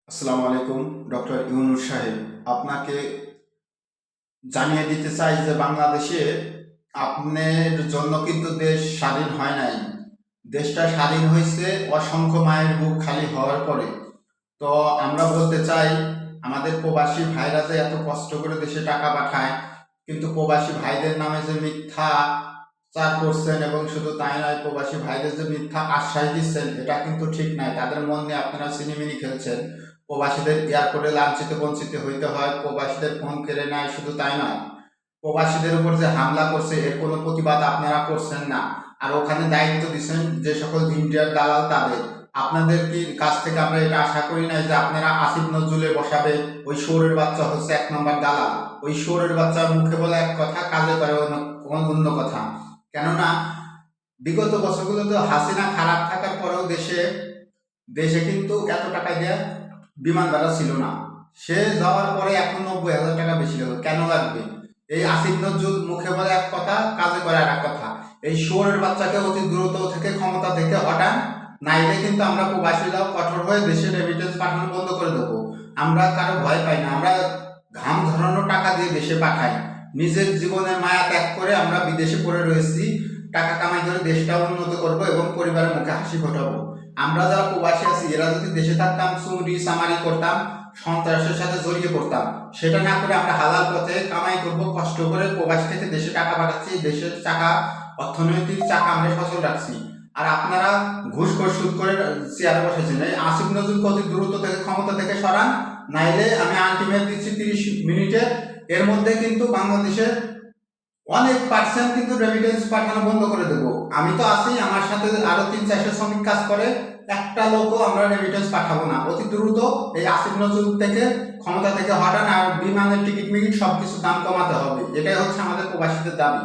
আসসালামু আলাইকুম। ডক্টর ইউনুস সাহেব, আপনাকে জানিয়ে দিতে চাই যে বাংলাদেশে আপনার জন্য কিন্তু দেশ স্বাধীন হয় নাই। দেশটা স্বাধীন হয়েছে অসংখ্য মায়ের বুক খালি হওয়ার পরে। তো আমরা বলতে চাই, আমাদের প্রবাসী ভাইরা যে এত কষ্ট করে দেশে টাকা পাঠায়, কিন্তু প্রবাসী ভাইদের নামে যে মিথ্যা চার করছেন এবং শুধু তাই নয়, প্রবাসী ভাইদের যে মিথ্যা আশ্বাস দিচ্ছেন, এটা কিন্তু ঠিক নাই। তাদের মন নিয়ে আপনারা সিনেমিনি খেলছেন। প্রবাসীদের এয়ারপোর্টে লাঞ্ছিত বঞ্চিত হইতে হয়, প্রবাসীদের ফোন কেড়ে নেয়, শুধু তাই নয়, প্রবাসীদের উপর যে হামলা করছে এর কোনো প্রতিবাদ আপনারা করছেন না। আর ওখানে দায়িত্ব দিচ্ছেন যে সকল ইন্ডিয়ার দালাল তাদের। আপনাদের কি কাছ থেকে আমরা এটা আশা করি নাই যে আপনারা আসিফ নজরুলে বসাবে। ওই শোরের বাচ্চা হচ্ছে এক নম্বর দালাল। ওই শোরের বাচ্চা মুখে বলে এক কথা, কাজে করে অন্য কথা। কেননা বিগত বছরগুলো তো হাসিনা খারাপ থাকার পরেও দেশে দেশে কিন্তু এত টাকা দেওয়া বিমান ভাড়া ছিল না। সে যাওয়ার পরে এখন 90,000 টাকা বেশি লাগবে। কেন লাগবে? এই আসিফ নজরুল মুখে বলে এক কথা, কাজে করে আর এক কথা। এই শুয়োরের বাচ্চাকে অতি দ্রুত থেকে ক্ষমতা থেকে হটান, নাইলে কিন্তু আমরা প্রবাসীরাও কঠোর হয়ে দেশে রেমিটেন্স পাঠানো বন্ধ করে দেবো। আমরা কারো ভয় পাই না। আমরা ঘাম ধরানো টাকা দিয়ে দেশে পাঠাই। নিজের জীবনের মায়া ত্যাগ করে আমরা বিদেশে পড়ে রয়েছি। টাকা কামাই করে দেশটাও উন্নত করব এবং পরিবারের মুখে হাসি ফোটাবো। আমরা যারা প্রবাসী আছি, এরা যদি দেশে থাকতাম চুরি চামারি করতাম, সন্ত্রাসের সাথে জড়িয়ে পড়তাম। সেটা না করে আমরা হালাল পথে কামাই করব, কষ্ট করে প্রবাস থেকে দেশে টাকা পাঠাচ্ছি, দেশের চাকা, অর্থনৈতিক চাকা আমরা সচল রাখছি। আর আপনারা ঘুষ করে সুদ করে চেয়ারে বসেছেন। এই আসিফ নজরুল অতি দ্রুত থেকে ক্ষমতা থেকে সরান, নাইলে আমি আলটিমেট দিচ্ছি 30 মিনিটে, এর মধ্যে কিন্তু বাংলাদেশের অনেক পার্সেন্ট কিন্তু রেমিটেন্স পাঠানো বন্ধ করে দেবো। আমি তো আছি, আমার সাথে আরো 3-400 শ্রমিক কাজ করে, একটা লোকও আমরা রেমিটেন্স পাঠাবো না। অতি দ্রুত এই আসিফ নজরুল থেকে ক্ষমতা থেকে হটান, আর বিমানের টিকিট মিকিট সবকিছু দাম কমাতে হবে। এটাই হচ্ছে আমাদের প্রবাসীদের দাবি।